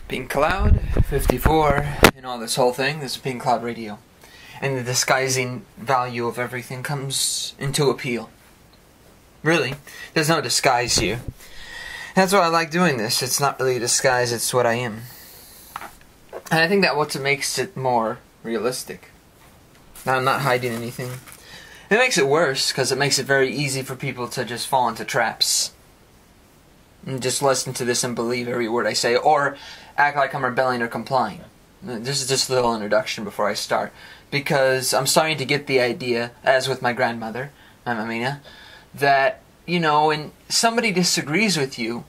Pink Cloud, 54, and all this whole thing, this is Pink Cloud Radio. And the disguising value of everything comes into appeal. Really, there's no disguise here. That's why I like doing this. It's not really a disguise, it's what I am. And I think that what makes it more realistic. I'm not hiding anything. It makes it worse, because it makes it very easy for people to just fall into traps. And just listen to this and believe every word I say, or act like I'm rebelling or complying. This is just a little introduction before I start. Because I'm starting to get the idea, as with my grandmother, Mama Mina, that, you know, when somebody disagrees with you,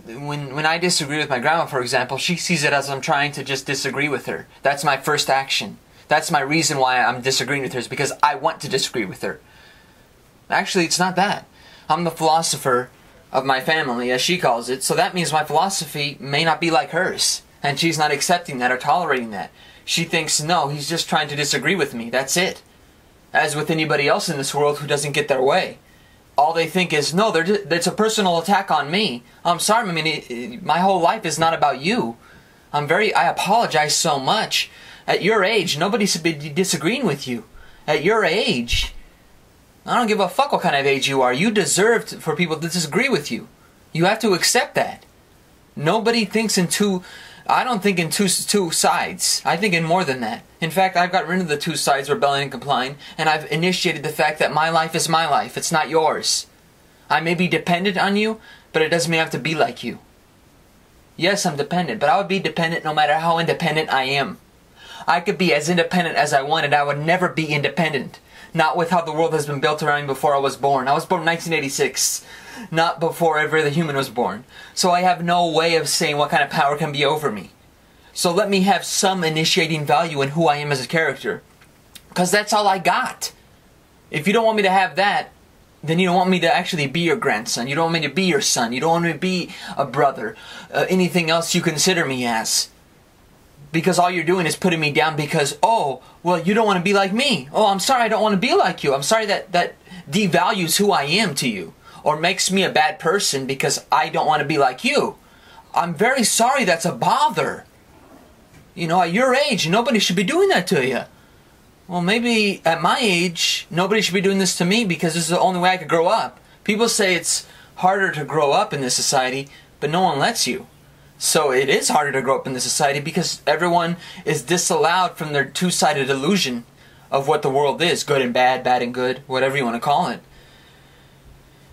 when I disagree with my grandma, for example, she sees it as I'm trying to just disagree with her. That's my first action. That's my reason why I'm disagreeing with her, is because I want to disagree with her. Actually, it's not that. I'm the philosopher of my family, as she calls it, so that means my philosophy may not be like hers. And she's not accepting that or tolerating that. She thinks, no, he's just trying to disagree with me, that's it. As with anybody else in this world who doesn't get their way. All they think is, no, it's a personal attack on me. I'm sorry, I mean, my whole life is not about you. I apologize so much. At your age, nobody should be disagreeing with you. At your age, I don't give a fuck what kind of age you are. You deserve for people to disagree with you. You have to accept that. Nobody thinks in I don't think in two sides. I think in more than that. In fact, I've got rid of the two sides, rebelling and complying, and I've initiated the fact that my life is my life. It's not yours. I may be dependent on you, but it doesn't mean I have to be like you. Yes, I'm dependent, but I would be dependent no matter how independent I am. I could be as independent as I wanted. I would never be independent. Not with how the world has been built around me before I was born. I was born in 1986. Not before ever the human was born. So I have no way of saying what kind of power can be over me. So let me have some initiating value in who I am as a character. Because that's all I got. If you don't want me to have that, then you don't want me to actually be your grandson. You don't want me to be your son. You don't want me to be a brother. Anything else you consider me as. Because all you're doing is putting me down because, oh, well, you don't want to be like me. Oh, I'm sorry, I don't want to be like you. I'm sorry that devalues who I am to you. Or makes me a bad person because I don't want to be like you. I'm very sorry that's a bother. You know, at your age, nobody should be doing that to you. Well, maybe at my age, nobody should be doing this to me because this is the only way I could grow up. People say it's harder to grow up in this society, but no one lets you. So it is harder to grow up in this society because everyone is disallowed from their two-sided illusion of what the world is. Good and bad, bad and good, whatever you want to call it.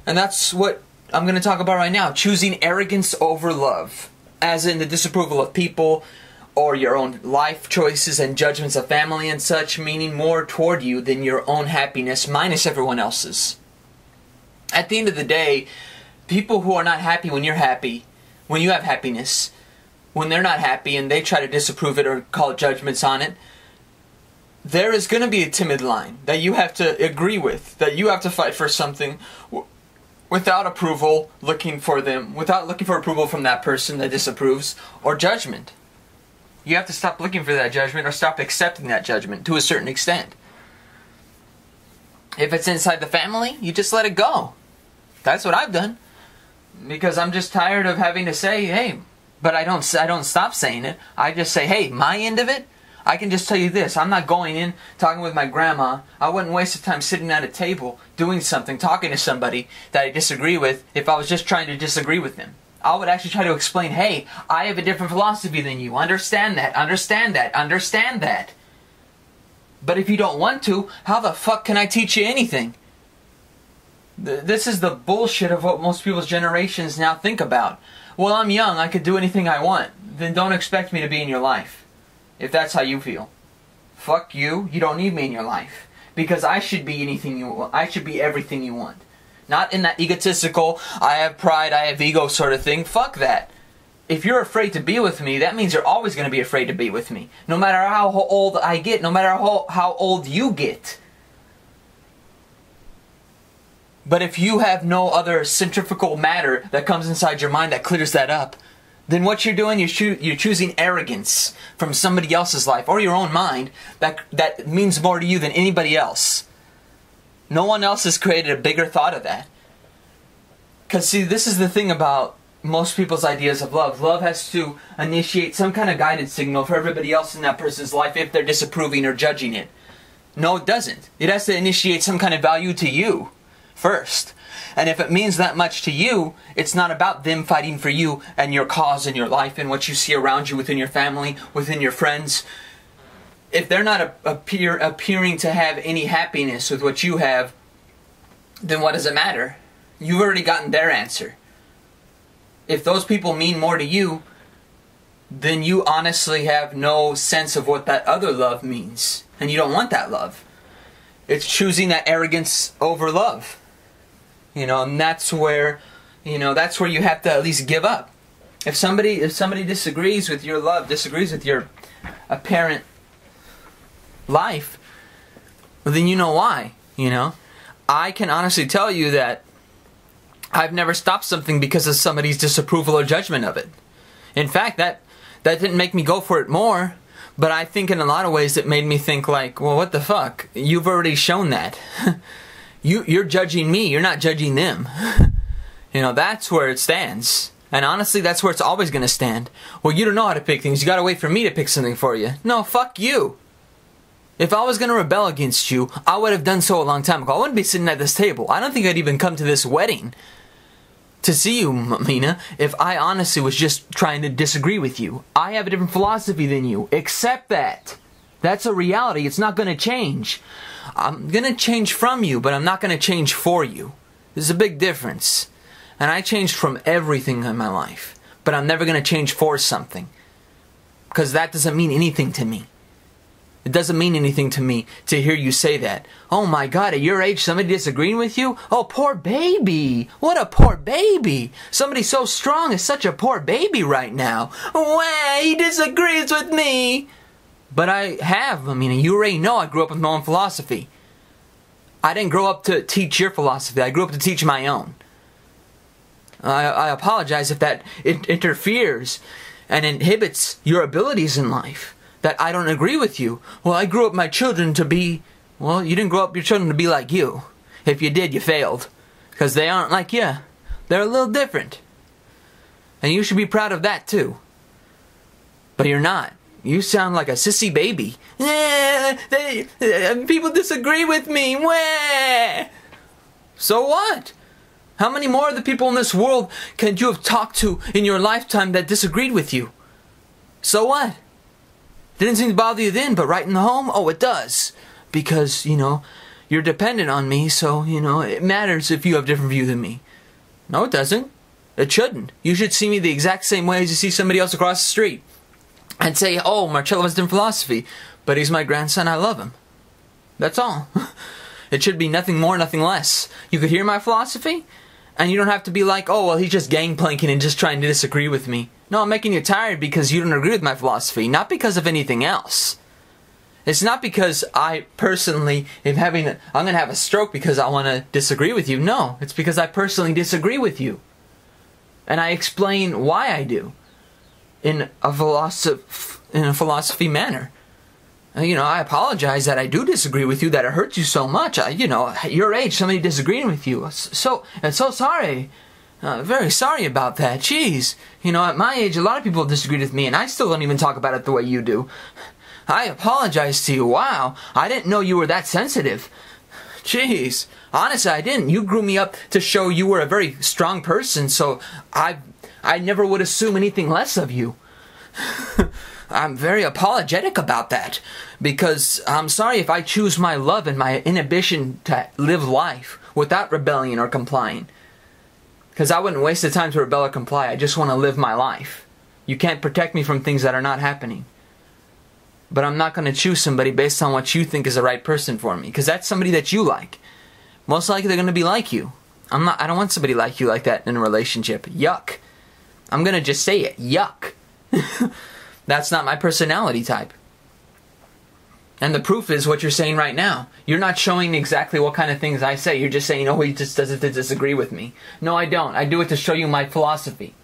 And that's what I'm going to talk about right now. Choosing arrogance over love. As in the disapproval of people or your own life choices and judgments of family and such, meaning more toward you than your own happiness minus everyone else's. At the end of the day, people who are not happy when you're happy, when you have happiness, when they're not happy and they try to disapprove it or call judgments on it, there is going to be a timid line that you have to agree with, that you have to fight for something without approval, without looking for approval from that person that disapproves, or judgment. You have to stop looking for that judgment or stop accepting that judgment to a certain extent. If it's inside the family, you just let it go. That's what I've done. Because I'm just tired of having to say, hey, but I don't stop saying it. I just say, hey, my end of it, I can just tell you this. I'm not going in, talking with my grandma. I wouldn't waste the time sitting at a table, doing something, talking to somebody that I disagree with if I was just trying to disagree with them. I would actually try to explain, hey, I have a different philosophy than you. Understand that, understand that, understand that. But if you don't want to, how the fuck can I teach you anything? This is the bullshit of what most people's generations now think about. Well, I'm young, I could do anything I want. Then don't expect me to be in your life. If that's how you feel. Fuck you, you don't need me in your life. Because I should be anything you want. I should be everything you want. Not in that egotistical, I have pride, I have ego sort of thing. Fuck that. If you're afraid to be with me, that means you're always going to be afraid to be with me. No matter how old I get, no matter how old you get. But if you have no other centrifugal matter that comes inside your mind that clears that up, then what you're doing, you're choosing arrogance from somebody else's life or your own mind that means more to you than anybody else. No one else has created a bigger thought of that. Because see, this is the thing about most people's ideas of love. Love has to initiate some kind of guidance signal for everybody else in that person's life if they're disapproving or judging it. No, it doesn't. It has to initiate some kind of value to you first. And if it means that much to you, it's not about them fighting for you and your cause in your life and what you see around you within your family, within your friends. If they're not appearing to have any happiness with what you have, then what does it matter? You've already gotten their answer. If those people mean more to you, then you honestly have no sense of what that other love means. And you don't want that love. It's choosing that arrogance over love. And that's where, that's where you have to at least give up. If somebody disagrees with your love, disagrees with your apparent life, well, then you know why, I can honestly tell you that I've never stopped something because of somebody's disapproval or judgment of it. In fact, that didn't make me go for it more, but I think in a lot of ways it made me think like, well, what the fuck? You've already shown that. You're judging me, you're not judging them. That's where it stands. And honestly, that's where it's always going to stand. Well, you don't know how to pick things, you gotta wait for me to pick something for you. No, fuck you. If I was going to rebel against you, I would have done so a long time ago. I wouldn't be sitting at this table. I don't think I'd even come to this wedding to see you, Mina, if I honestly was just trying to disagree with you. I have a different philosophy than you. Accept that. That's a reality. It's not going to change. I'm going to change from you, but I'm not going to change for you. There's a big difference. And I changed from everything in my life, but I'm never going to change for something. Because that doesn't mean anything to me. It doesn't mean anything to me to hear you say that. Oh my God, at your age, somebody disagreeing with you? Oh, poor baby. What a poor baby. Somebody so strong is such a poor baby right now. Wah, he disagrees with me. But I have. You already know I grew up with my own philosophy. I didn't grow up to teach your philosophy. I grew up to teach my own. I apologize if that interferes and inhibits your abilities in life. That I don't agree with you. Well, I grew up my children to be... Well, you didn't grow up your children to be like you. If you did, you failed. Because they aren't like you. They're a little different. And you should be proud of that too. But you're not. You sound like a sissy baby. People disagree with me. Wah! So what? How many more of the people in this world can you have talked to in your lifetime that disagreed with you? So what? Didn't seem to bother you then, but right in the home? Oh, it does. Because, you're dependent on me, so, it matters if you have a different view than me. No, it doesn't. It shouldn't. You should see me the exact same way as you see somebody else across the street. And say, oh, Marcello has a different philosophy, but he's my grandson, I love him. That's all. It should be nothing more, nothing less. You could hear my philosophy, and you don't have to be like, oh, well, he's just gangplanking and just trying to disagree with me. No, I'm making you tired because you don't agree with my philosophy, not because of anything else. It's not because I personally am I'm going to have a stroke because I want to disagree with you. No, it's because I personally disagree with you. And I explain why I do in a philosophy manner. I apologize that I do disagree with you, that it hurts you so much. At your age, somebody disagreeing with you. I'm so sorry. Very sorry about that. Jeez. At my age, a lot of people disagreed with me, and I still don't even talk about it the way you do. I apologize to you. Wow. I didn't know you were that sensitive. Jeez. Honestly, I didn't. You grew me up to show you were a very strong person, so I never would assume anything less of you. I'm very apologetic about that, because I'm sorry if I choose my love and my inhibition to live life without rebellion or complying. Because I wouldn't waste the time to rebel or comply. I just want to live my life. You can't protect me from things that are not happening. But I'm not going to choose somebody based on what you think is the right person for me. Because that's somebody that you like. Most likely they're going to be like you. I don't want somebody like you like that in a relationship. Yuck. I'm going to just say it. Yuck. That's not my personality type. And the proof is what you're saying right now. You're not showing exactly what kind of things I say. You're just saying, oh, he just does it to disagree with me. No, I don't. I do it to show you my philosophy.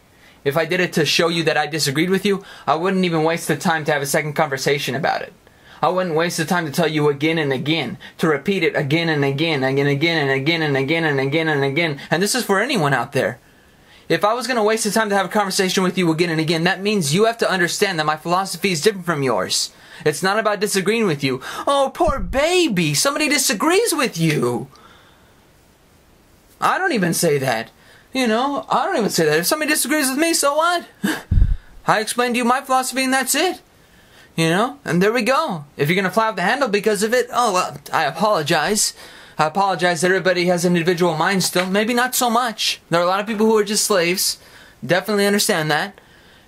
If I did it to show you that I disagreed with you, I wouldn't even waste the time to have a second conversation about it. I wouldn't waste the time to tell you again and again, to repeat it again and again, and again and again and again and again and again. And this is for anyone out there. If I was going to waste the time to have a conversation with you again and again, that means you have to understand that my philosophy is different from yours. It's not about disagreeing with you. Oh, poor baby, somebody disagrees with you. I don't even say that. You know, I don't even say that. If somebody disagrees with me, so what? I explained to you my philosophy and that's it. You know, and there we go. If you're going to fly off the handle because of it, oh, well, I apologize. I apologize that everybody has an individual mind still. Maybe not so much. There are a lot of people who are just slaves. Definitely understand that.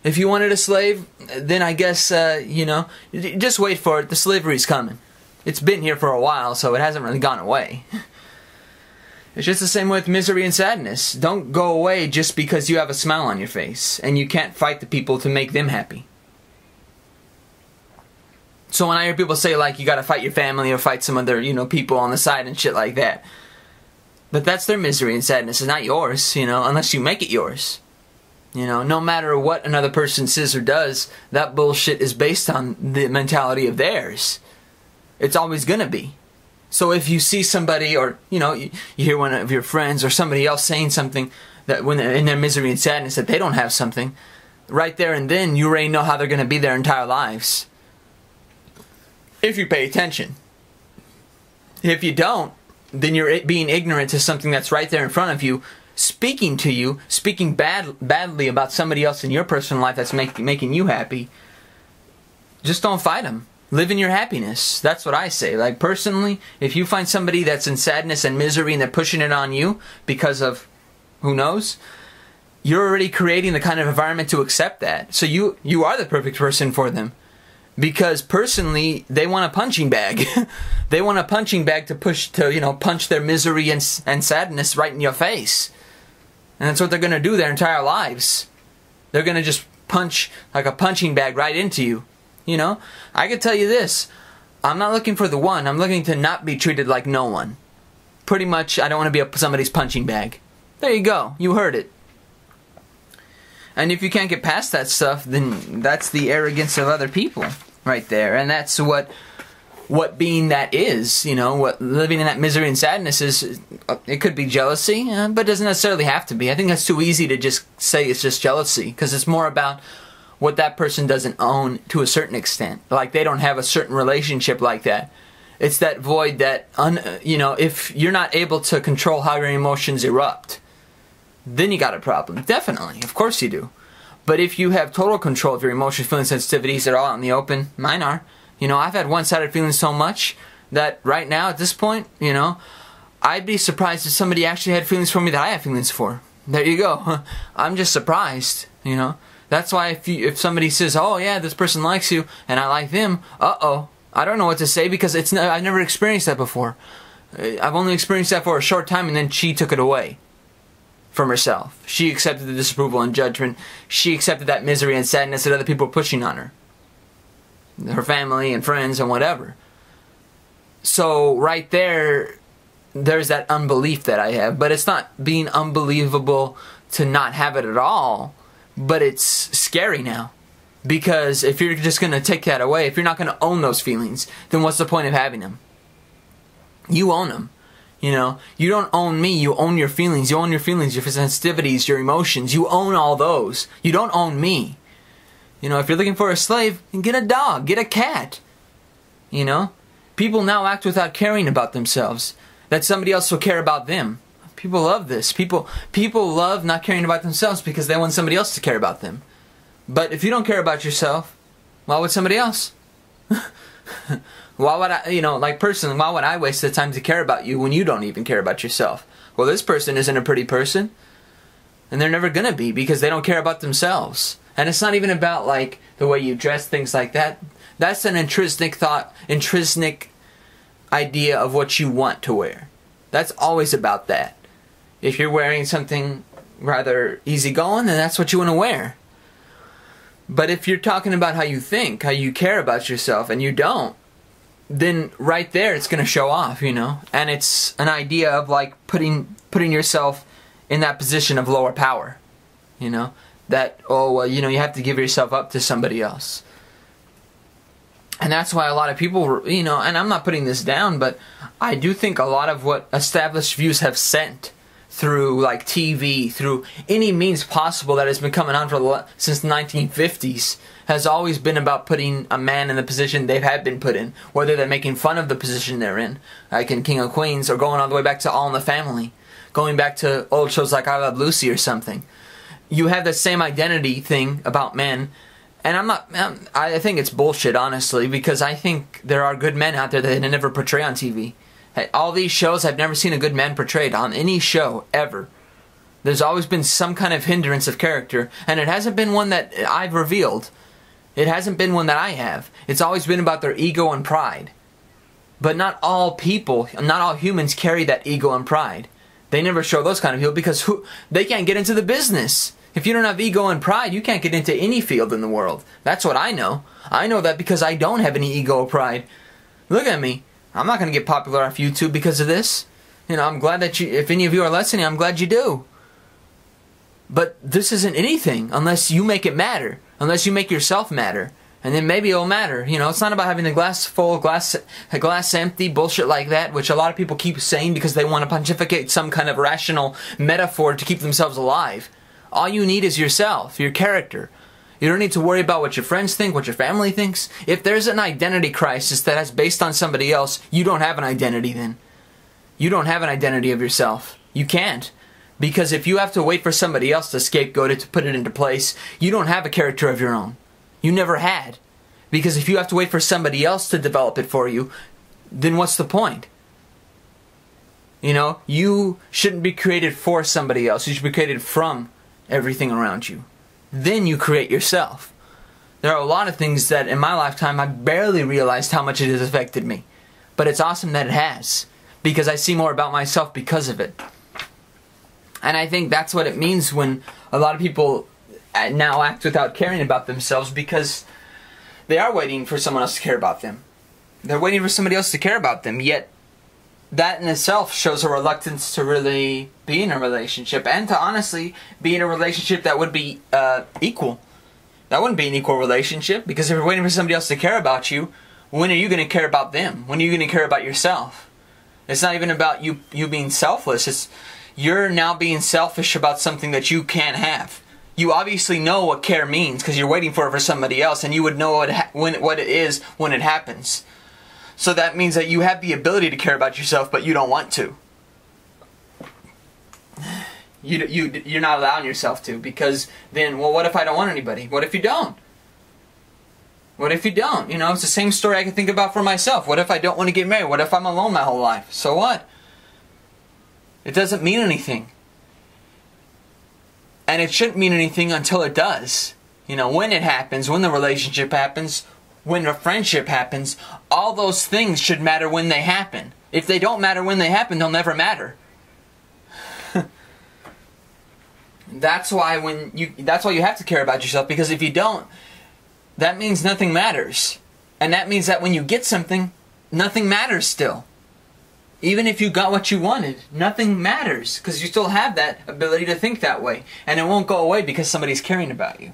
If you wanted a slave, then I guess, you know, just wait for it. The slavery's coming. It's been here for a while, so it hasn't really gone away. It's just the same with misery and sadness. Don't go away just because you have a smile on your face and you can't fight the people to make them happy. So when I hear people say, like, you gotta fight your family or fight some other, you know, people on the side and shit like that. But that's their misery and sadness. It's not yours, you know, unless you make it yours. You know, no matter what another person says or does, that bullshit is based on the mentality of theirs. It's always gonna be. So if you see somebody, or, you know, you hear one of your friends or somebody else saying something that when they're in their misery and sadness that they don't have something, right there and then you already know how they're gonna be their entire lives. If you pay attention. If you don't, then you're being ignorant to something that's right there in front of you, speaking to you, speaking badly about somebody else in your personal life that's making you happy. Just don't fight them. Live in your happiness. That's what I say. Like, personally, if you find somebody that's in sadness and misery and they're pushing it on you because of, who knows, you're already creating the kind of environment to accept that. So you are the perfect person for them. Because personally, they want a punching bag. They want a punching bag to push, to, you know, punch their misery and sadness right in your face. And that's what they're going to do their entire lives. They're going to just punch like a punching bag right into you. You know, I can tell you this. I'm not looking for the one. I'm looking to not be treated like no one. Pretty much, I don't want to be somebody's punching bag. There you go. You heard it. And if you can't get past that stuff, then that's the arrogance of other people right there. And that's what being that is, you know, what living in that misery and sadness is. It could be jealousy, but it doesn't necessarily have to be. I think that's too easy to just say it's just jealousy, because it's more about what that person doesn't own to a certain extent. Like, they don't have a certain relationship like that. It's that void that, you know, if you're not able to control how your emotions erupt, then you got a problem. Definitely. Of course you do. But if you have total control of your emotions, feelings, sensitivities, they're all out in the open. Mine are. You know, I've had one-sided feelings so much that right now, at this point, you know, I'd be surprised if somebody actually had feelings for me that I have feelings for. There you go. I'm just surprised, you know. That's why if somebody says, oh yeah, this person likes you, and I like them, uh-oh. I don't know what to say, because I've never experienced that before. I've only experienced that for a short time, and then she took it away from herself. She accepted the disapproval and judgment. She accepted that misery and sadness that other people were pushing on her. Her family and friends and whatever. So right there, there's that unbelief that I have. But it's not being unbelievable to not have it at all. But it's scary now. Because if you're just going to take that away, if you're not going to own those feelings, then what's the point of having them? You own them. You know, you don't own me, you own your feelings. You own your feelings, your sensitivities, your emotions. You own all those. You don't own me. You know, if you're looking for a slave, then get a dog, get a cat. You know, people now act without caring about themselves, that somebody else will care about them. People love this. People love not caring about themselves because they want somebody else to care about them. But if you don't care about yourself, why would somebody else? Why would I, you know, like, personally, why would I waste the time to care about you when you don't even care about yourself? Well, this person isn't a pretty person. And they're never gonna be, because they don't care about themselves. And it's not even about, like, the way you dress, things like that. That's an intrinsic thought, intrinsic idea of what you want to wear. That's always about that. If you're wearing something rather easygoing, then that's what you want to wear. But if you're talking about how you think, how you care about yourself, and you don't, then right there it's going to show off, you know. And it's an idea of, like, putting yourself in that position of lower power, you know. That, oh, well, you know, you have to give yourself up to somebody else. And that's why a lot of people, you know, and I'm not putting this down, but I do think a lot of what established views have sent through like TV, through any means possible that has been coming on since the 1950s, has always been about putting a man in the position they have been put in, whether they're making fun of the position they're in, like in King of Queens, or going all the way back to All in the Family, going back to old shows like I Love Lucy or something. You have the same identity thing about men, and I think it's bullshit, honestly, because I think there are good men out there that they never portray on TV. All these shows, I've never seen a good man portrayed on any show, ever. There's always been some kind of hindrance of character, and it hasn't been one that I've revealed. It hasn't been one that I have. It's always been about their ego and pride. But not all people, not all humans carry that ego and pride. They never show those kind of people because they can't get into the business. If you don't have ego and pride, you can't get into any field in the world. That's what I know. I know that because I don't have any ego or pride. Look at me. I'm not going to get popular off YouTube because of this. I'm glad that if any of you are listening, I'm glad you do. But this isn't anything unless you make it matter. Unless you make yourself matter. And then maybe it'll matter. It's not about having the glass full, a glass empty, bullshit like that, which a lot of people keep saying because they want to pontificate some kind of rational metaphor to keep themselves alive. All you need is yourself, your character. You don't need to worry about what your friends think, what your family thinks. If there's an identity crisis that is based on somebody else, you don't have an identity then. You don't have an identity of yourself. You can't. Because if you have to wait for somebody else to scapegoat it, to put it into place, you don't have a character of your own. You never had. Because if you have to wait for somebody else to develop it for you, then what's the point? You shouldn't be created for somebody else. You should be created from everything around you. Then you create yourself. There are a lot of things that in my lifetime I barely realized how much it has affected me. But it's awesome that it has. Because I see more about myself because of it. And I think that's what it means when a lot of people now act without caring about themselves, because they are waiting for someone else to care about them. They're waiting for somebody else to care about them, yet that in itself shows a reluctance to really be in a relationship, and to honestly be in a relationship that would be equal. That wouldn't be an equal relationship, because if you're waiting for somebody else to care about you, when are you going to care about them? When are you going to care about yourself? It's not even about you being selfless. You're now being selfish about something that you can't have. You obviously know what care means because you're waiting for it for somebody else, and you would know what it is when it happens. So that means that you have the ability to care about yourself, but you don't want to. You're not allowing yourself to, because then, well, what if I don't want anybody? What if you don't? What if you don't? It's the same story I can think about for myself. What if I don't want to get married? What if I'm alone my whole life? So what? It doesn't mean anything. And it shouldn't mean anything until it does. When it happens, when the relationship happens, when a friendship happens, all those things should matter when they happen. If they don't matter when they happen, they'll never matter. That's why you have to care about yourself, because if you don't, that means nothing matters. And that means that when you get something, nothing matters still. Even if you got what you wanted, nothing matters, because you still have that ability to think that way. And it won't go away because somebody's caring about you.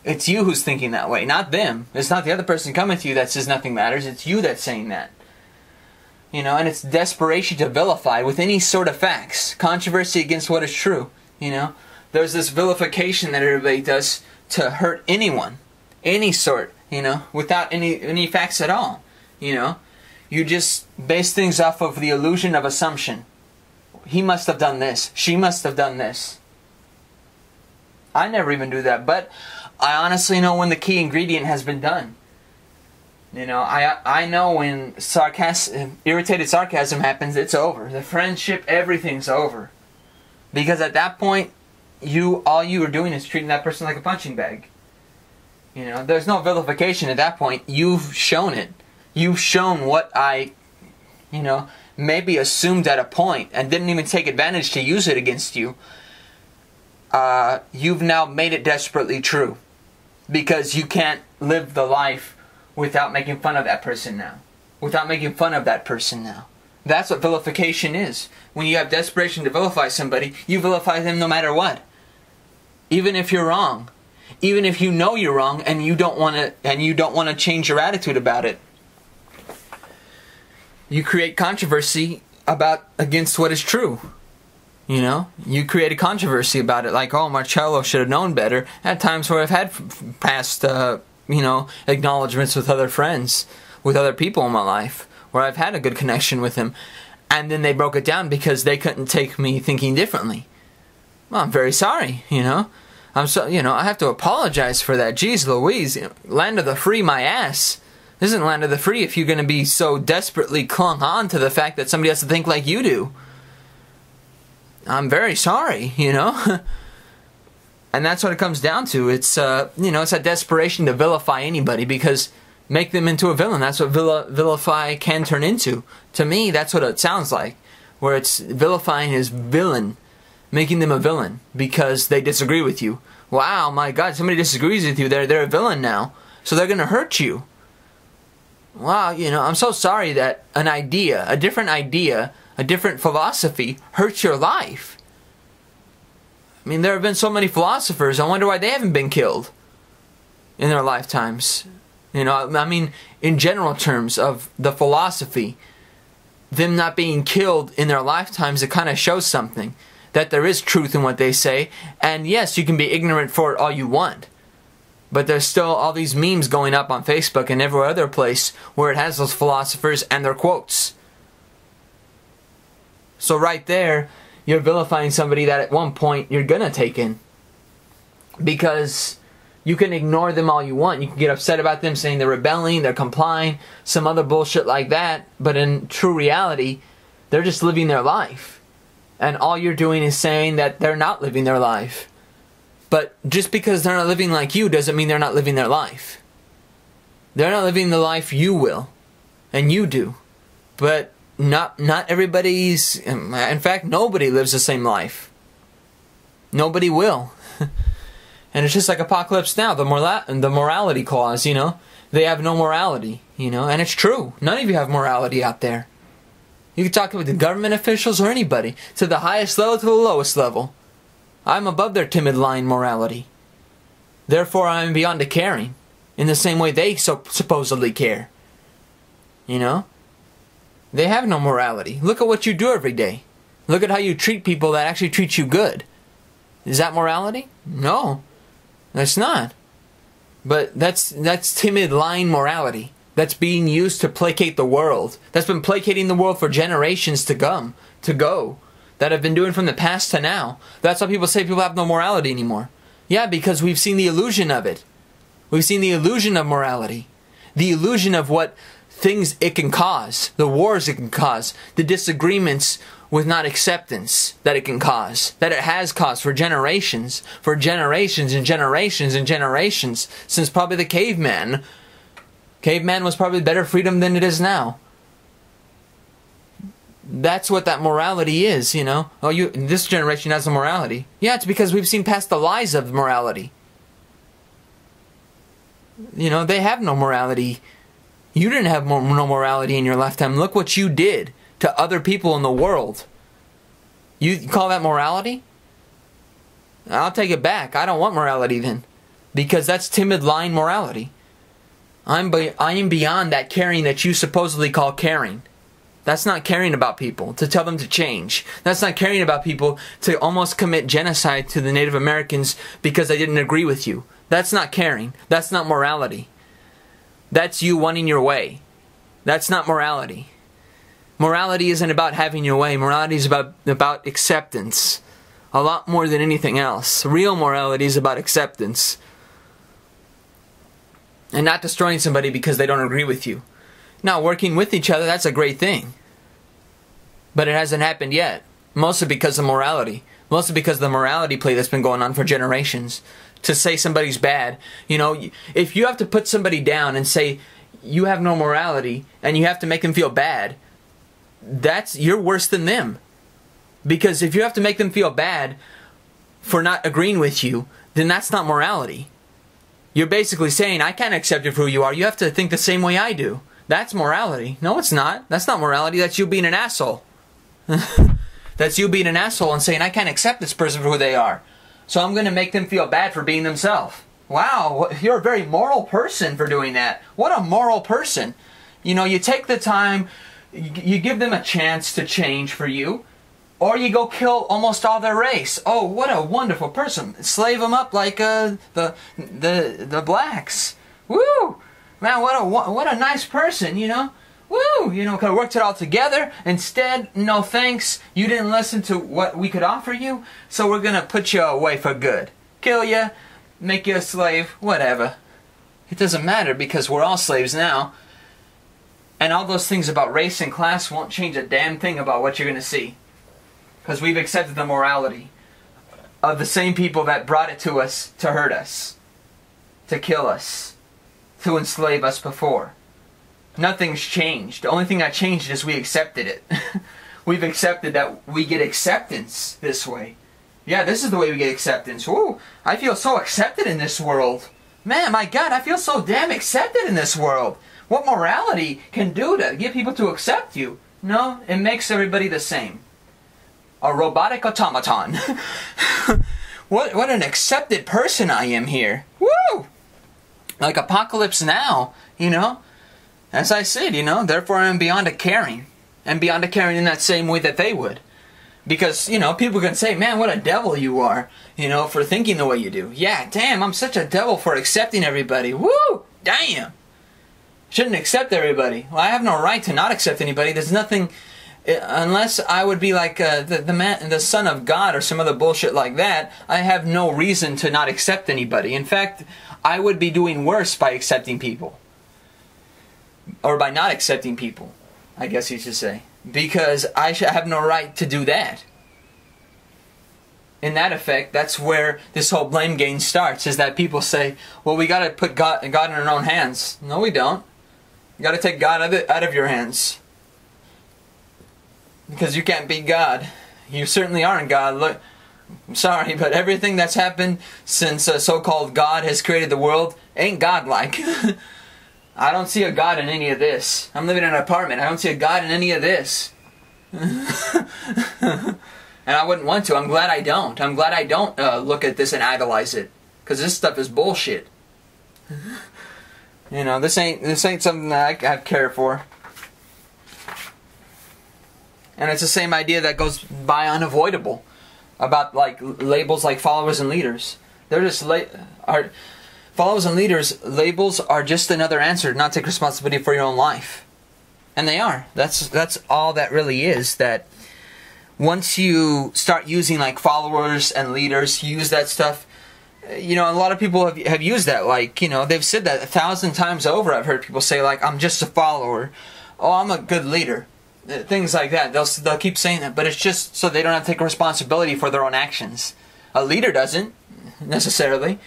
It's you who's thinking that way, not them. It's not the other person coming to you that says nothing matters. It's you that's saying that. And it's desperation to vilify with any sort of facts. Controversy against what is true. There's this vilification that everybody does to hurt anyone. Any sort, without any facts at all. You just base things off of the illusion of assumption. He must have done this. She must have done this. I never even do that, but I honestly know when the key ingredient has been done. I know when irritated sarcasm happens, it's over. The friendship, everything's over. Because at that point, all you are doing is treating that person like a punching bag. There's no vilification at that point. You've shown it. You've shown what I, maybe assumed at a point and didn't even take advantage to use it against you. You've now made it desperately true. Because you can't live the life without making fun of that person now. Without making fun of that person now. That's what vilification is. When you have desperation to vilify somebody, you vilify them no matter what. Even if you're wrong. Even if you know you're wrong and you don't want to change your attitude about it. You create controversy against what is true. You know, you created controversy about it, like, oh, Marcello should have known better. At times where I've had past, you know, acknowledgments with other friends, with other people in my life, where I've had a good connection with them, and then they broke it down because they couldn't take me thinking differently. Well, I'm very sorry, you know. You know, I have to apologize for that. Jeez Louise, land of the free, my ass. This isn't land of the free if you're going to be so desperately clung on to the fact that somebody has to think like you do. I'm very sorry, you know. And that's what it comes down to. It's, you know, it's that desperation to vilify anybody because make them into a villain. That's what vilify can turn into. To me, that's what it sounds like. Where it's vilifying his villain, making them a villain because they disagree with you. Wow, my God, somebody disagrees with you. They're a villain now. So they're going to hurt you. Wow, you know, I'm so sorry that an idea, a different philosophy hurts your life. I mean, there have been so many philosophers. I wonder why they haven't been killed in their lifetimes. You know, I mean, in general terms of the philosophy, them not being killed in their lifetimes, it kind of shows something. That there is truth in what they say. And yes, you can be ignorant for it all you want. But there's still all these memes going up on Facebook and every other place where it has those philosophers and their quotes. So right there, you're vilifying somebody that at one point you're going to take in. Because you can ignore them all you want. You can get upset about them saying they're rebelling, they're complying, some other bullshit like that. But in true reality, they're just living their life. And all you're doing is saying that they're not living their life. But just because they're not living like you doesn't mean they're not living their life. They're not living the life you will. And you do. But not everybody's... In fact, nobody lives the same life. Nobody will. And it's just like Apocalypse Now, the morality clause, you know. They have no morality, you know. And it's true. None of you have morality out there. You can talk with the government officials or anybody. To the highest level to the lowest level. I'm above their timid lying morality. Therefore, I am beyond the caring. In the same way they supposedly care. You know? They have no morality. Look at what you do every day. Look at how you treat people that actually treat you good. Is that morality? No. That's not. But that's timid lying morality. That's being used to placate the world. That's been placating the world for generations to go. That have been doing from the past to now. That's why people say people have no morality anymore. Yeah, because we've seen the illusion of it. We've seen the illusion of morality. The illusion of what things it can cause. The wars it can cause. The disagreements with not acceptance that it can cause. That it has caused for generations. For generations and generations and generations. Since probably the caveman. Caveman was probably better freedom than it is now. That's what that morality is, you know. Oh, this generation has a morality. Yeah, it's because we've seen past the lies of morality. You know, they have no morality. You didn't have no morality in your lifetime. Look what you did to other people in the world. You call that morality? I'll take it back. I don't want morality then. Because that's timid, lying morality. I am beyond that caring that you supposedly call caring. That's not caring about people, to tell them to change. That's not caring about people to almost commit genocide to the Native Americans because they didn't agree with you. That's not caring. That's not morality. That's you wanting your way. That's not morality. Morality isn't about having your way. Morality is about acceptance. A lot more than anything else. Real morality is about acceptance. And not destroying somebody because they don't agree with you. Now, working with each other, that's a great thing. But it hasn't happened yet. Mostly because of morality. Mostly because of the morality play that's been going on for generations. To say somebody's bad. You know, if you have to put somebody down and say, you have no morality, and you have to make them feel bad, you're worse than them. Because if you have to make them feel bad for not agreeing with you, then that's not morality. You're basically saying, I can't accept you for who you are. You have to think the same way I do. That's morality. No, it's not. That's not morality. That's you being an asshole. That's you being an asshole and saying, I can't accept this person for who they are. So I'm going to make them feel bad for being themselves. Wow, you're a very moral person for doing that. What a moral person. You know, you take the time, you give them a chance to change for you. Or you go kill almost all their race. Oh, what a wonderful person. Slave them up like the blacks. Woo! Man, what a nice person, you know? Woo! You know, could have worked it all together. Instead, no thanks. You didn't listen to what we could offer you, so we're gonna put you away for good. Kill you, make you a slave, whatever. It doesn't matter because we're all slaves now. And all those things about race and class won't change a damn thing about what you're gonna see. Because we've accepted the morality of the same people that brought it to us to hurt us, to kill us, to enslave us before. Nothing's changed. The only thing that changed is we accepted it. We've accepted that we get acceptance this way. Yeah, this is the way we get acceptance. Woo! I feel so accepted in this world. Man, my God, I feel so damn accepted in this world. What morality can do to get people to accept you? No, it makes everybody the same. A robotic automaton. What an accepted person I am here. Woo! Like Apocalypse Now, you know? As I said, you know, therefore I am beyond a caring. And beyond a caring in that same way that they would. Because, you know, people can say, man, what a devil you are, you know, for thinking the way you do. Yeah, damn, I'm such a devil for accepting everybody. Woo! Damn! Shouldn't accept everybody. Well, I have no right to not accept anybody. There's nothing... Unless I would be like the son of God or some other bullshit like that, I have no reason to not accept anybody. In fact, I would be doing worse by accepting people. Or by not accepting people, I guess you should say. Because I have no right to do that. In that effect, that's where this whole blame game starts, is that people say, well, we got to put God in our own hands. No, we don't. You got to take God out of your hands. Because you can't be God. You certainly aren't God. Look, I'm sorry, but everything that's happened since so-called God has created the world ain't God-like. I don't see a God in any of this. I'm living in an apartment. I don't see a God in any of this. And I wouldn't want to. I'm glad I don't. I'm glad I don't look at this and idolize it. Because this stuff is bullshit. You know, this ain't something that I care for. And it's the same idea that goes by unavoidable about like labels like followers and leaders. They're just followers and leaders. Labels are just another answer to not take responsibility for your own life, and they are. That's all that really is. That once you start using like followers and leaders, you use that stuff. You know, a lot of people have used that. Like, you know, they've said that 1,000 times over. I've heard people say like, "I'm just a follower." "Oh, I'm a good leader." Things like that. They'll keep saying that, but it's just so they don't have to take responsibility for their own actions. A leader doesn't necessarily,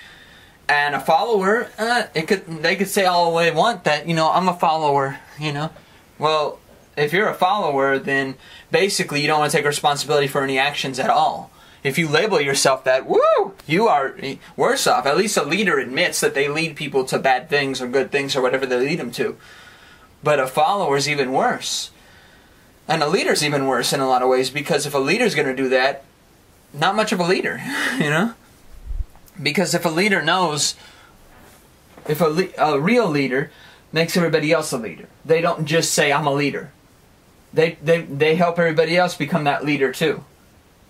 and a follower, they could say all they want that, you know, I'm a follower. You know, well, if you're a follower, then basically you don't want to take responsibility for any actions at all. If you label yourself that, woo, you are worse off. At least a leader admits that they lead people to bad things or good things or whatever they lead them to. But a follower is even worse. And a leader's even worse in a lot of ways, because if a leader's going to do that, not much of a leader, you know? Because if a leader knows, if a real leader makes everybody else a leader. They don't just say, I'm a leader. They help everybody else become that leader too.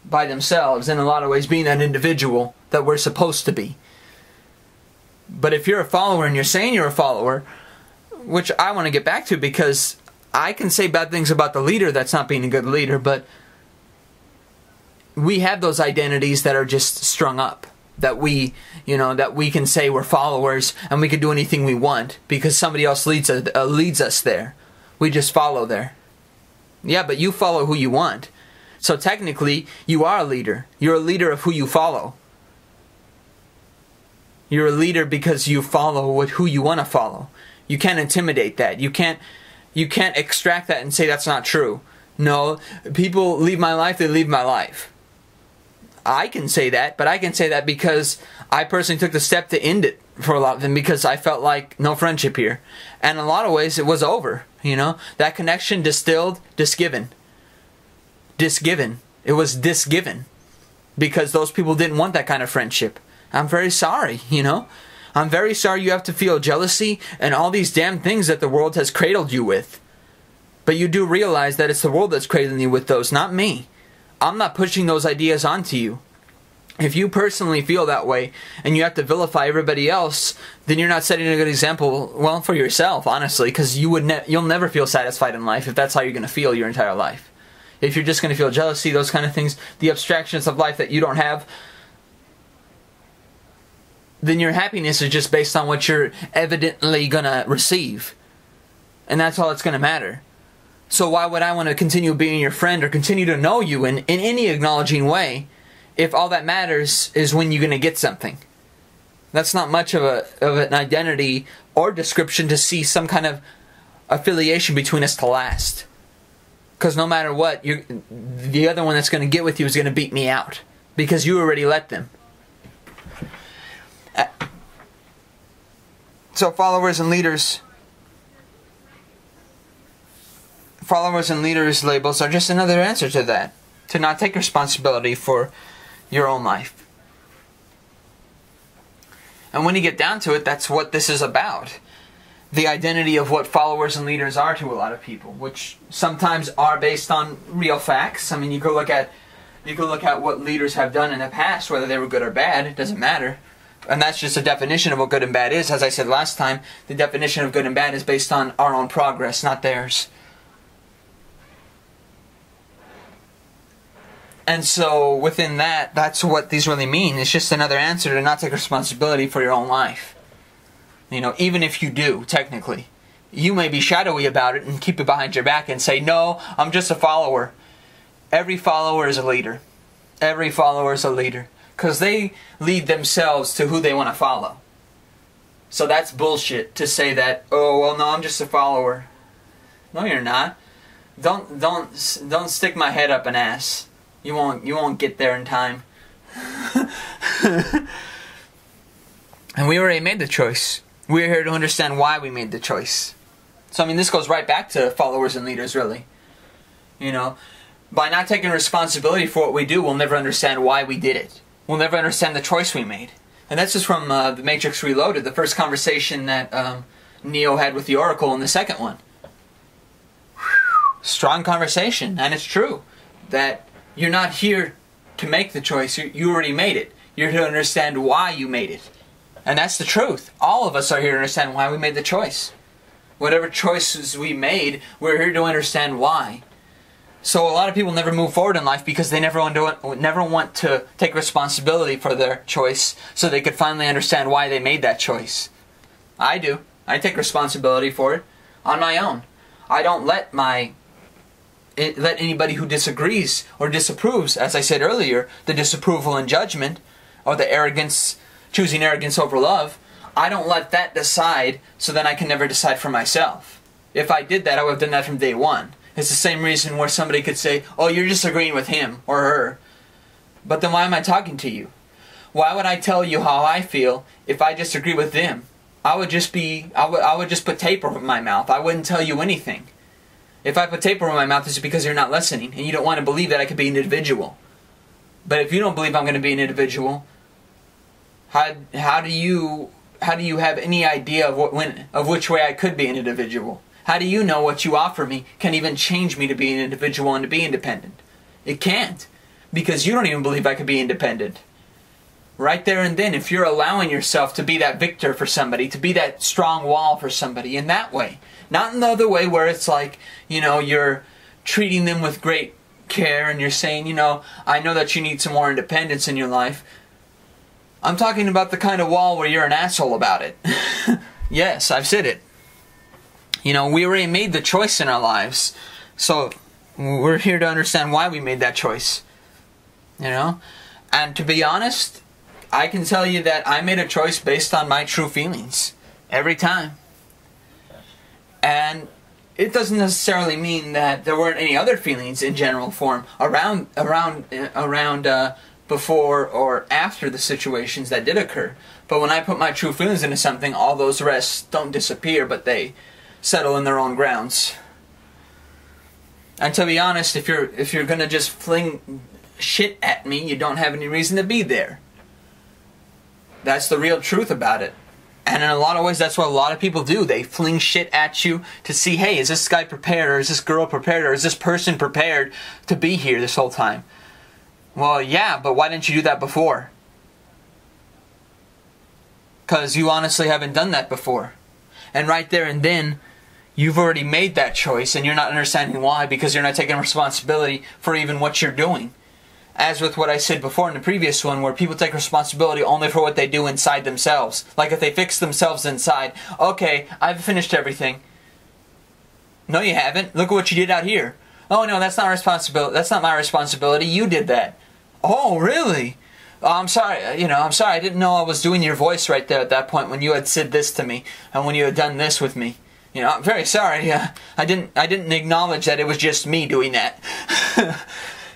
By themselves, in a lot of ways, being that individual that we're supposed to be. But if you're a follower and you're saying you're a follower, which I want to get back to, because I can say bad things about the leader that's not being a good leader, but we have those identities that are just strung up. That we can say we're followers and we can do anything we want because somebody else leads us there. We just follow there. Yeah, but you follow who you want. So technically, you are a leader. You're a leader of who you follow. You're a leader because you follow who you want to follow. You can't intimidate that. You can't extract that and say that's not true. No, people leave my life, they leave my life. I can say that, but I can say that because I personally took the step to end it for a lot of them, because I felt like no friendship here. And in a lot of ways, it was over. You know, that connection distilled, disgiven. It was disgiven. Because those people didn't want that kind of friendship. I'm very sorry, you know. I'm very sorry you have to feel jealousy and all these damn things that the world has cradled you with. But you do realize that it's the world that's cradling you with those, not me. I'm not pushing those ideas onto you. If you personally feel that way and you have to vilify everybody else, then you're not setting a good example, well, for yourself, honestly, because you'll never feel satisfied in life if that's how you're going to feel your entire life. If you're just going to feel jealousy, those kind of things, the abstractions of life that you don't have, then your happiness is just based on what you're evidently going to receive. And that's all that's going to matter. So why would I want to continue being your friend or continue to know you in any acknowledging way if all that matters is when you're going to get something? That's not much of an identity or description to see some kind of affiliation between us to last. Because no matter what, the other one that's going to get with you is going to beat me out. Because you already let them. So followers and leaders labels are just another answer to that. To not take responsibility for your own life. And when you get down to it, that's what this is about. The identity of what followers and leaders are to a lot of people, which sometimes are based on real facts. I mean, you could look at what leaders have done in the past, whether they were good or bad, it doesn't matter. And that's just a definition of what good and bad is. As I said last time, the definition of good and bad is based on our own progress, not theirs. And so within that, that's what these really mean. It's just another answer to not take responsibility for your own life. You know, even if you do, technically. You may be shadowy about it and keep it behind your back and say, no, I'm just a follower. Every follower is a leader. Every follower is a leader. Because they lead themselves to who they want to follow. So that's bullshit to say that, oh, well, no, I'm just a follower. No, you're not. Don't stick my head up an ass. You won't get there in time. And we already made the choice. We're here to understand why we made the choice. So I mean, this goes right back to followers and leaders, really. You know, by not taking responsibility for what we do, we'll never understand why we did it. We'll never understand the choice we made. And that's just from The Matrix Reloaded, the first conversation that Neo had with the Oracle, and the second one. Strong conversation, and it's true that you're not here to make the choice. You already made it. You're here to understand why you made it. And that's the truth. All of us are here to understand why we made the choice. Whatever choices we made, we're here to understand why. So a lot of people never move forward in life because they never want to take responsibility for their choice so they could finally understand why they made that choice. I do. I take responsibility for it on my own. I don't let anybody who disagrees or disapproves, as I said earlier, the disapproval and judgment, or the arrogance, choosing arrogance over love, I don't let that decide so then I can never decide for myself. If I did that, I would have done that from day one. It's the same reason where somebody could say, oh, you're disagreeing with him or her. But then why am I talking to you? Why would I tell you how I feel if I disagree with them? I would just put tape over my mouth. I wouldn't tell you anything. If I put tape over my mouth, it's because you're not listening and you don't want to believe that I could be an individual. But if you don't believe I'm going to be an individual, how do you have any idea of which way I could be an individual? How do you know what you offer me can even change me to be an individual and to be independent? It can't, because you don't even believe I could be independent. Right there and then, if you're allowing yourself to be that victor for somebody, to be that strong wall for somebody in that way, not in the other way where it's like, you know, you're treating them with great care and you're saying, you know, I know that you need some more independence in your life. I'm talking about the kind of wall where you're an asshole about it. Yes, I've said it. You know, we already made the choice in our lives. So we're here to understand why we made that choice. You know? And to be honest, I can tell you that I made a choice based on my true feelings. Every time. And it doesn't necessarily mean that there weren't any other feelings in general form around before or after the situations that did occur. But when I put my true feelings into something, all those rests don't disappear, but they settle in their own grounds. And to be honest, if you're gonna just fling shit at me, you don't have any reason to be there. That's the real truth about it. And in a lot of ways, that's what a lot of people do. They fling shit at you to see, hey, is this guy prepared, or is this girl prepared, or is this person prepared to be here this whole time? Well, yeah, but why didn't you do that before? Because you honestly haven't done that before. And right there and then, you've already made that choice, and you're not understanding why, because you're not taking responsibility for even what you're doing. As with what I said before in the previous one, where people take responsibility only for what they do inside themselves. Like if they fix themselves inside, okay, I've finished everything. No, you haven't. Look at what you did out here. Oh no, that's not responsibility. That's not my responsibility. You did that. Oh, really? Oh, I'm sorry. I'm sorry. I didn't know I was doing your voice right there at that point when you had said this to me and when you had done this with me. I'm very sorry. I didn't acknowledge that it was just me doing that.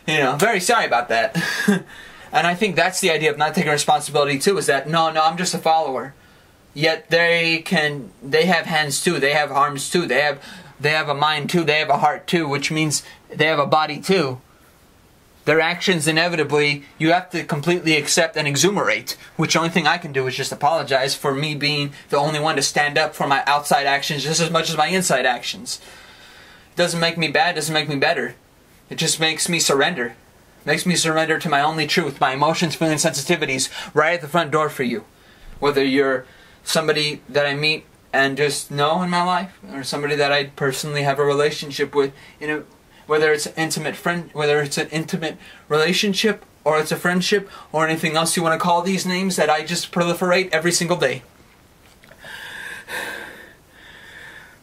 Very sorry about that. And I think that's the idea of not taking responsibility too, is that no, I'm just a follower. Yet they have hands too, they have arms too, they have a mind too, they have a heart too, which means they have a body too. Their actions inevitably, you have to completely accept and exuberate, which the only thing I can do is just apologize for me being the only one to stand up for my outside actions just as much as my inside actions. It doesn't make me bad, it doesn't make me better. It just makes me surrender. It makes me surrender to my only truth, my emotions, feelings, sensitivities, right at the front door for you. Whether you're somebody that I meet and just know in my life, or somebody that I personally have a relationship with, whether it's an intimate relationship, or it's a friendship, or anything else you want to call these names that I just proliferate every single day.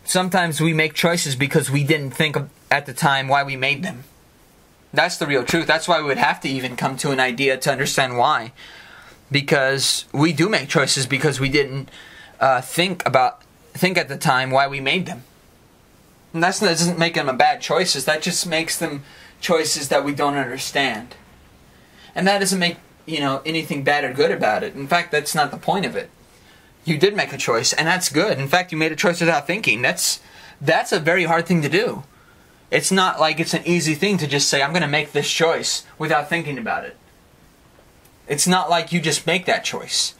Sometimes we make choices because we didn't think at the time why we made them. That's the real truth. That's why we would have to even come to an idea to understand why. Because we do make choices because we didn't think at the time why we made them. And that doesn't make them bad choices. That just makes them choices that we don't understand. And that doesn't make anything bad or good about it. In fact, that's not the point of it. You did make a choice, and that's good. In fact, you made a choice without thinking. That's a very hard thing to do. It's not like it's an easy thing to just say, I'm going to make this choice without thinking about it. It's not like you just make that choice.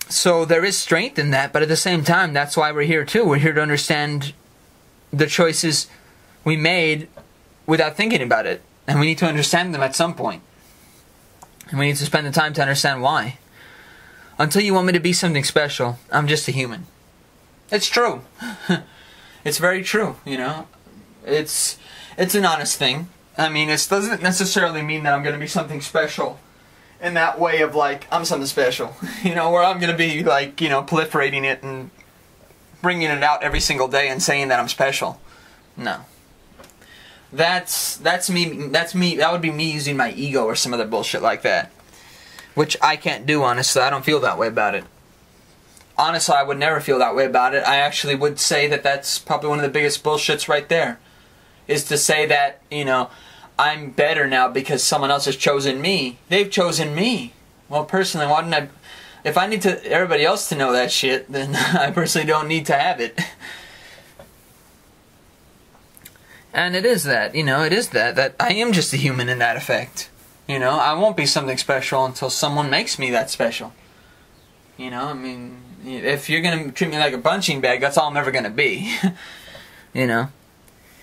So there is strength in that, but at the same time, that's why we're here too. We're here to understand the choices we made without thinking about it. And we need to understand them at some point. And we need to spend the time to understand why. Until you want me to be something special, I'm just a human. It's true. It's very true, It's an honest thing. I mean, it doesn't necessarily mean that I'm going to be something special in that way of like, I'm something special. Where I'm going to be like, proliferating it and bringing it out every single day and saying that I'm special. No. That's me. That would be me using my ego or some other bullshit like that. Which I can't do, honestly. I don't feel that way about it. Honestly, I would never feel that way about it. I actually would say that that's probably one of the biggest bullshits right there. Is to say that, I'm better now because someone else has chosen me. They've chosen me. Well, personally, why didn't I... If I need everybody else to know that shit, then I personally don't need to have it. And it is that, it is that I am just a human in that effect. I won't be something special until someone makes me that special. I mean, if you're going to treat me like a punching bag, that's all I'm ever going to be.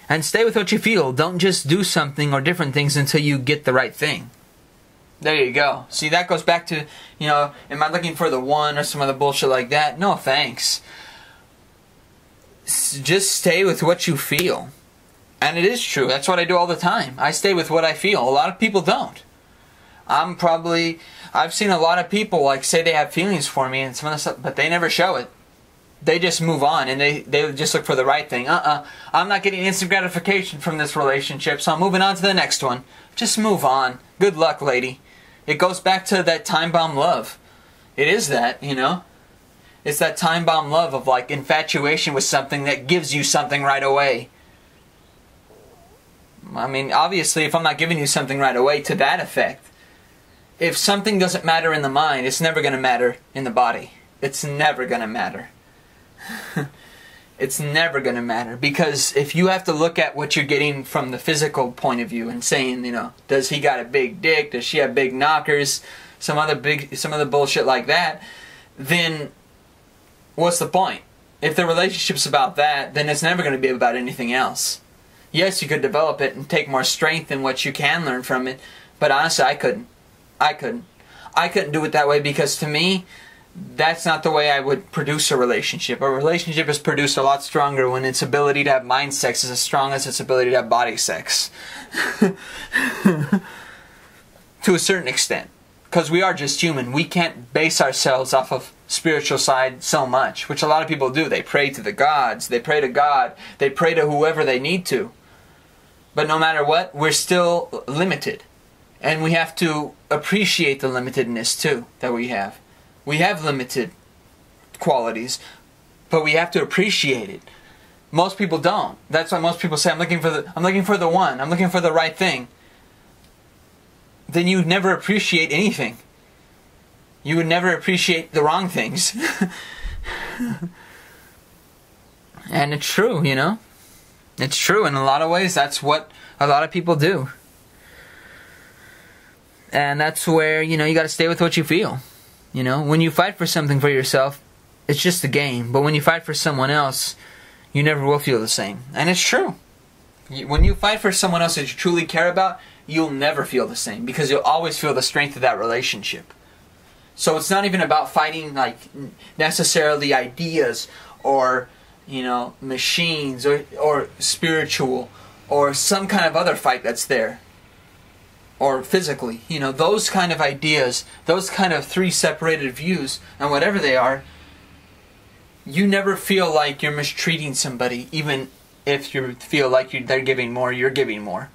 And stay with what you feel. Don't just do something or different things until you get the right thing. There you go. See, that goes back to, am I looking for the one or some other bullshit like that? No, thanks. Just stay with what you feel. And it is true. That's what I do all the time. I stay with what I feel. A lot of people don't. I've seen a lot of people like say they have feelings for me and some of the stuff, but they never show it. They just move on and they just look for the right thing. I'm not getting instant gratification from this relationship, so I'm moving on to the next one. Just move on. Good luck, lady. It goes back to that time bomb love. It is that, It's that time bomb love of like infatuation with something that gives you something right away. I mean, obviously, if I'm not giving you something right away to that effect, if something doesn't matter in the mind, it's never going to matter in the body. It's never going to matter. It's never going to matter. Because if you have to look at what you're getting from the physical point of view and saying, does he got a big dick? Does she have big knockers? Some other bullshit like that, then what's the point? If the relationship's about that, then it's never going to be about anything else. Yes, you could develop it and take more strength in what you can learn from it, But honestly, I couldn't. I couldn't do it that way, because to me, that's not the way I would produce a relationship. A relationship is produced a lot stronger when its ability to have mind sex is as strong as its ability to have body sex. To a certain extent. Because we are just human. We can't base ourselves off of spiritual side so much, which a lot of people do. They pray to the gods, they pray to God, they pray to whoever they need to. But no matter what, we're still limited. And we have to appreciate the limitedness too that we have. We have limited qualities, but we have to appreciate it. Most people don't. That's why most people say, I'm looking for the one, I'm looking for the right thing. Then you would never appreciate anything. You would never appreciate the wrong things. And it's true, you know? It's true. In a lot of ways, that's what a lot of people do. And that's where, you know, you got to stay with what you feel. You know, when you fight for something for yourself, it's just a game. But when you fight for someone else, you never will feel the same. And it's true. When you fight for someone else that you truly care about, you'll never feel the same, because you'll always feel the strength of that relationship. So it's not even about fighting like necessarily ideas or, you know, machines or spiritual or some kind of other fight that's there. Or physically, you know, those kind of ideas, those kind of three separated views, and whatever they are, you never feel like you're mistreating somebody, even if you feel like they're giving more, you're giving more.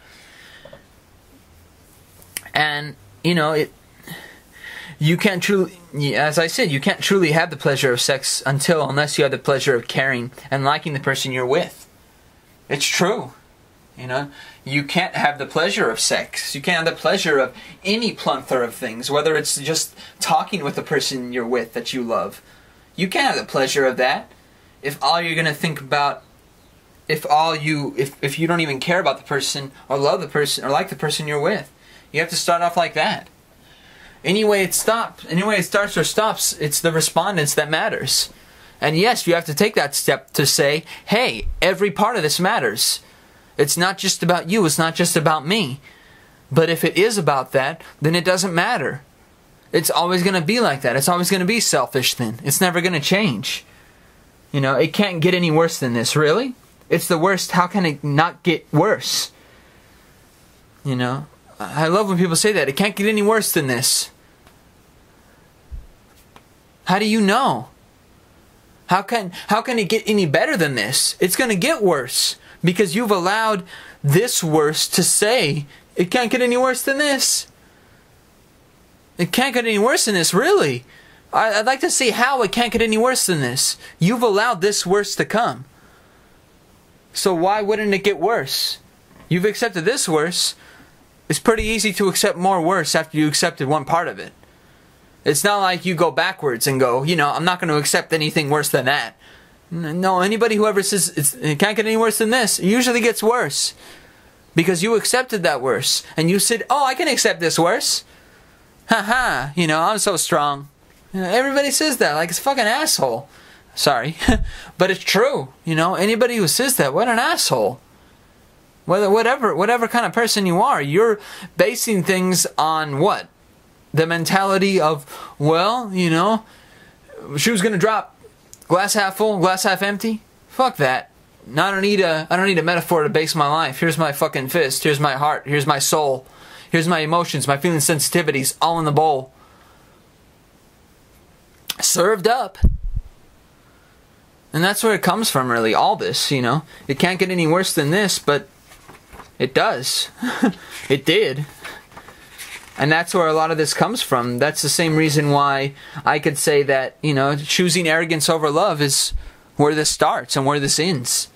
And, you know, you can't truly, as I said, you can't truly have the pleasure of sex unless you have the pleasure of caring and liking the person you're with. It's true. You know, you can't have the pleasure of sex. You can't have the pleasure of any plethora of things, whether it's just talking with the person you're with that you love. You can't have the pleasure of that if all you're going to think about, if you don't even care about the person or love the person or like the person you're with. You have to start off like that. Anyway it starts or stops, it's the respondents that matters. And yes, you have to take that step to say, hey, every part of this matters. It's not just about you, it's not just about me. But if it is about that, then it doesn't matter. It's always going to be like that. It's always going to be selfish then. It's never going to change. You know, it can't get any worse than this, really? It's the worst. How can it not get worse? You know, I love when people say that. It can't get any worse than this. How do you know? How can it get any better than this? It's going to get worse. Because you've allowed this worse to say, it can't get any worse than this. It can't get any worse than this, really. I'd like to see how it can't get any worse than this. You've allowed this worse to come. So why wouldn't it get worse? You've accepted this worse. It's pretty easy to accept more worse after you accepted one part of it. It's not like you go backwards and go, you know, I'm not going to accept anything worse than that. No, anybody who ever says it can't get any worse than this, it usually gets worse. Because you accepted that worse. And you said, oh, I can accept this worse. Haha, you know, I'm so strong. You know, everybody says that like it's a fucking asshole. Sorry. But it's true. You know, anybody who says that, what an asshole. Whatever kind of person you are, you're basing things on what? The mentality of, well, you know, shoe's gonna drop. Glass half full, glass half empty? Fuck that. No, I don't need a metaphor to base my life. Here's my fucking fist. Here's my heart. Here's my soul. Here's my emotions, my feelings, sensitivities, all in the bowl. Served up. And that's where it comes from, really. All this, you know. It can't get any worse than this, but it does. It did. And that's where a lot of this comes from. That's the same reason why I could say that, you know, choosing arrogance over love is where this starts and where this ends.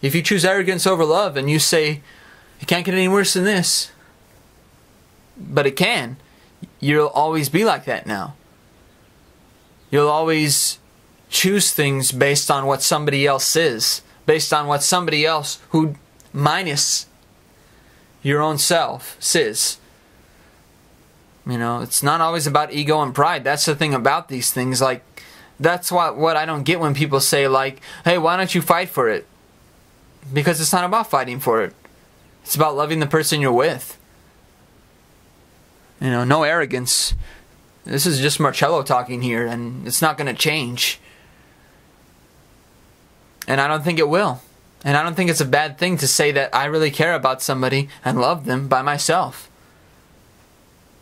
If you choose arrogance over love and you say, it can't get any worse than this, but it can, you'll always be like that now. You'll always choose things based on what somebody else says, based on what somebody else who minus your own self says. You know, it's not always about ego and pride. That's the thing about these things. Like, that's what I don't get when people say, like, hey, why don't you fight for it? Because it's not about fighting for it. It's about loving the person you're with. You know, no arrogance. This is just Marcello talking here, and it's not going to change. And I don't think it will. And I don't think it's a bad thing to say that I really care about somebody and love them by myself.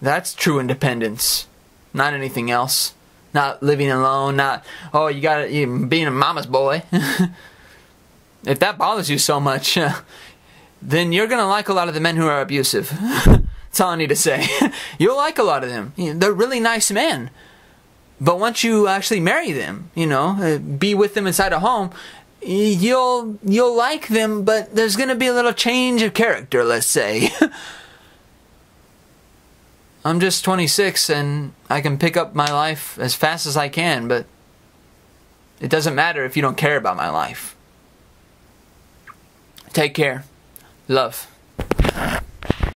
That's true independence, not anything else. Not living alone, not, oh, you being a mama's boy. If that bothers you so much, then you're going to like a lot of the men who are abusive. That's all I need to say. You'll like a lot of them. They're really nice men. But once you actually marry them, you know, be with them inside a home, you'll like them, but there's going to be a little change of character, let's say. I'm just 26 and I can pick up my life as fast as I can, but it doesn't matter if you don't care about my life. Take care. Love.